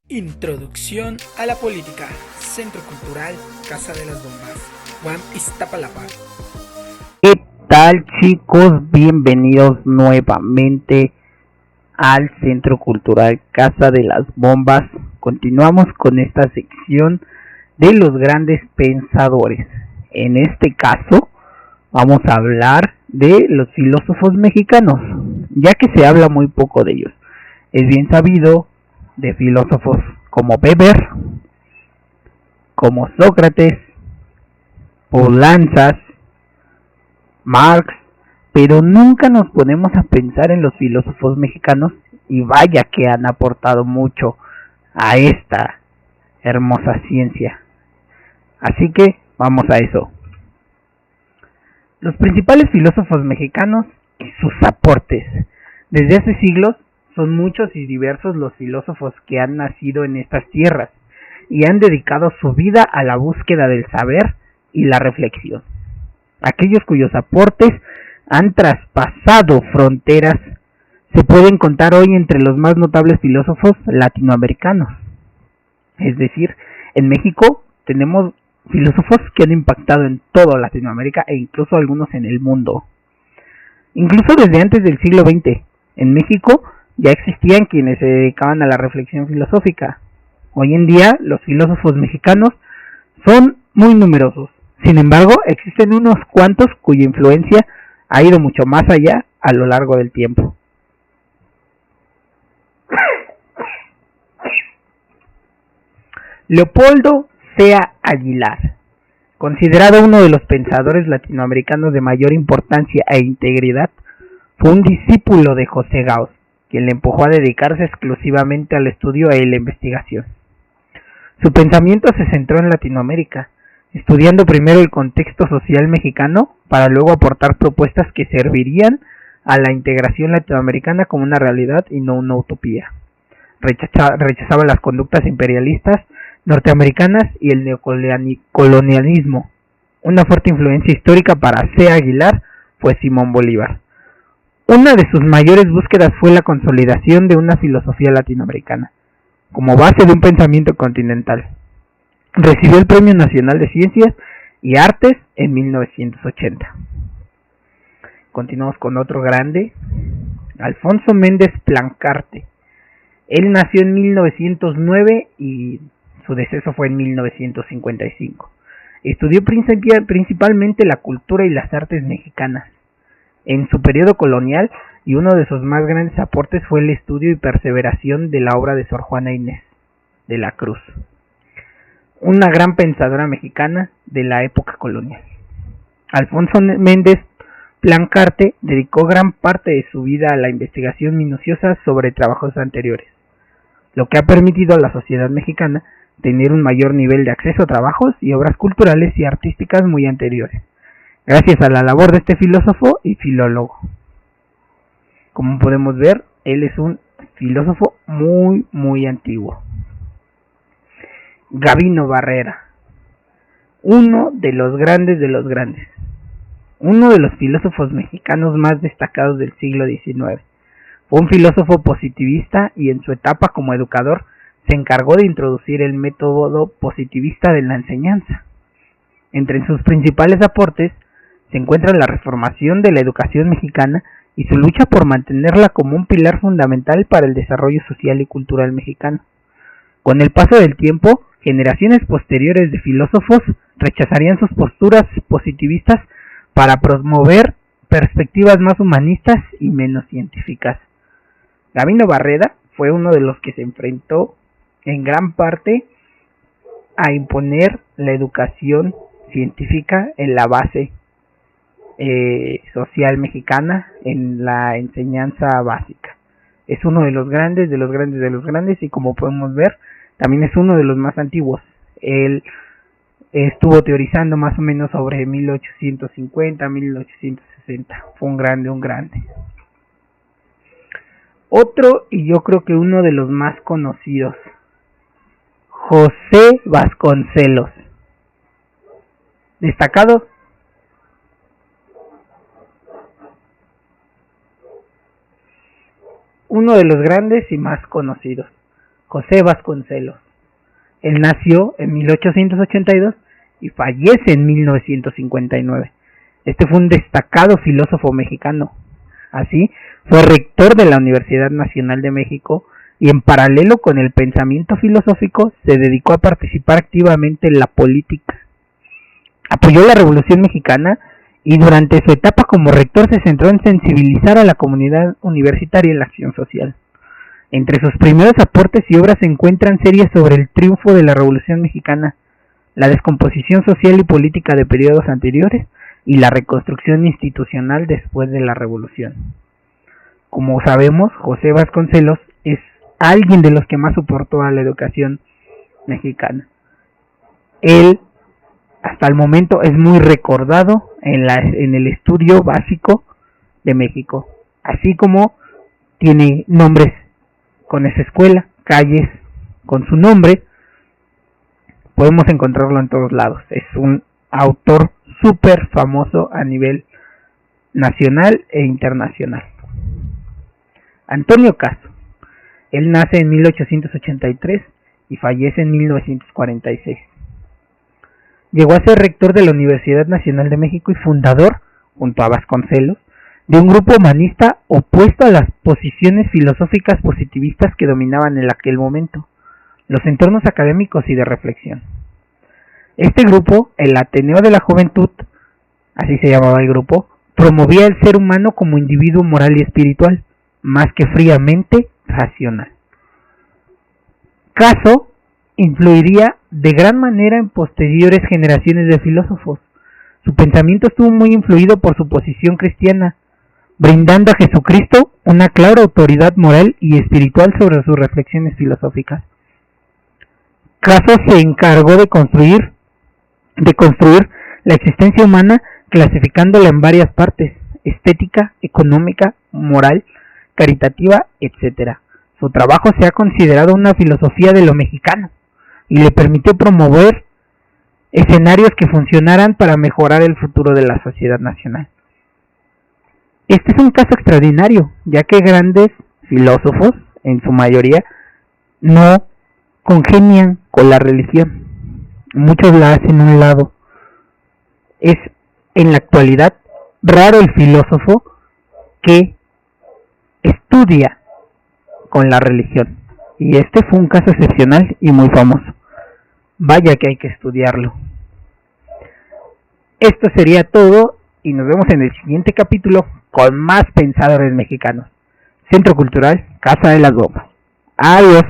Introducción a la política. Centro Cultural Casa de las Bombas, UAM Iztapalapa. ¿Qué tal, chicos? Bienvenidos nuevamente al Centro Cultural Casa de las Bombas. Continuamos con esta sección de los grandes pensadores. En este caso vamos a hablar de los filósofos mexicanos, ya que se habla muy poco de ellos. Es bien sabido de filósofos como Weber, como Sócrates, Poulanzas, Marx, pero nunca nos ponemos a pensar en los filósofos mexicanos, y vaya que han aportado mucho a esta hermosa ciencia. Así que vamos a eso. Los principales filósofos mexicanos y sus aportes. Desde hace siglos son muchos y diversos los filósofos que han nacido en estas tierras y han dedicado su vida a la búsqueda del saber y la reflexión. Aquellos cuyos aportes han traspasado fronteras se pueden contar hoy entre los más notables filósofos latinoamericanos. Es decir, en México tenemos filósofos que han impactado en toda Latinoamérica e incluso algunos en el mundo. Incluso desde antes del siglo XX, en México ya existían quienes se dedicaban a la reflexión filosófica. Hoy en día los filósofos mexicanos son muy numerosos. Sin embargo, existen unos cuantos cuya influencia ha ido mucho más allá a lo largo del tiempo. Leopoldo Sea Aguilar, considerado uno de los pensadores latinoamericanos de mayor importancia e integridad, fue un discípulo de José Gauss, quien le empujó a dedicarse exclusivamente al estudio y la investigación. Su pensamiento se centró en Latinoamérica, estudiando primero el contexto social mexicano para luego aportar propuestas que servirían a la integración latinoamericana como una realidad y no una utopía. Rechazaba las conductas imperialistas norteamericanas y el neocolonialismo. Una fuerte influencia histórica para C. Aguilar fue Simón Bolívar. Una de sus mayores búsquedas fue la consolidación de una filosofía latinoamericana, como base de un pensamiento continental. Recibió el Premio Nacional de Ciencias y Artes en 1980. Continuamos con otro grande, Alfonso Méndez Plancarte. Él nació en 1909 y su deceso fue en 1955. Estudió principalmente la cultura y las artes mexicanas en su periodo colonial, y uno de sus más grandes aportes fue el estudio y perseveración de la obra de Sor Juana Inés de la Cruz, una gran pensadora mexicana de la época colonial. Alfonso Méndez Plancarte dedicó gran parte de su vida a la investigación minuciosa sobre trabajos anteriores, lo que ha permitido a la sociedad mexicana tener un mayor nivel de acceso a trabajos y obras culturales y artísticas muy anteriores, gracias a la labor de este filósofo y filólogo. Como podemos ver, él es un filósofo muy antiguo. Gabino Barrera, uno de los grandes, uno de los filósofos mexicanos más destacados del siglo XIX. Fue un filósofo positivista y en su etapa como educador se encargó de introducir el método positivista de la enseñanza. Entre sus principales aportes se encuentra la reformación de la educación mexicana y su lucha por mantenerla como un pilar fundamental para el desarrollo social y cultural mexicano. Con el paso del tiempo, generaciones posteriores de filósofos rechazarían sus posturas positivistas para promover perspectivas más humanistas y menos científicas. Gabino Barrera fue uno de los que se enfrentó en gran parte a imponer la educación científica en la base social mexicana, en la enseñanza básica. Es uno de los grandes, y como podemos ver, también es uno de los más antiguos. Él estuvo teorizando más o menos sobre 1850, 1860. Fue un grande. Otro, y yo creo que uno de los más conocidos, José Vasconcelos. Destacado uno de los grandes y más conocidos, José Vasconcelos. Él nació en 1882 y fallece en 1959. Este fue un destacado filósofo mexicano. Así, fue rector de la Universidad Nacional de México y en paralelo con el pensamiento filosófico se dedicó a participar activamente en la política. Apoyó la Revolución Mexicana y durante su etapa como rector se centró en sensibilizar a la comunidad universitaria en la acción social. Entre sus primeros aportes y obras se encuentran series sobre el triunfo de la Revolución Mexicana, la descomposición social y política de periodos anteriores y la reconstrucción institucional después de la Revolución. Como sabemos, José Vasconcelos es alguien de los que más soportó a la educación mexicana. Él, hasta el momento, es muy recordado en el estudio básico de México, así como tiene nombres con esa escuela, calles con su nombre, podemos encontrarlo en todos lados. Es un autor súper famoso a nivel nacional e internacional. Antonio Caso. Él nace en 1883 y fallece en 1946. Llegó a ser rector de la Universidad Nacional de México y fundador, junto a Vasconcelos, de un grupo humanista opuesto a las posiciones filosóficas positivistas que dominaban en aquel momento, los entornos académicos y de reflexión. Este grupo, el Ateneo de la Juventud, así se llamaba el grupo, promovía el ser humano como individuo moral y espiritual, más que fríamente racional. Caso influiría de gran manera en posteriores generaciones de filósofos. Su pensamiento estuvo muy influido por su posición cristiana, brindando a Jesucristo una clara autoridad moral y espiritual sobre sus reflexiones filosóficas. Caso se encargó de construir la existencia humana clasificándola en varias partes: estética, económica, moral, caritativa, etc. Su trabajo se ha considerado una filosofía de lo mexicano y le permitió promover escenarios que funcionaran para mejorar el futuro de la sociedad nacional. Este es un caso extraordinario, ya que grandes filósofos, en su mayoría, no congenian con la religión. Muchos la hacen a un lado. Es en la actualidad raro el filósofo que estudia con la religión. Y este fue un caso excepcional y muy famoso. Vaya que hay que estudiarlo. Esto sería todo y nos vemos en el siguiente capítulo con más pensadores mexicanos. Centro Cultural Casa de las Bombas. Adiós.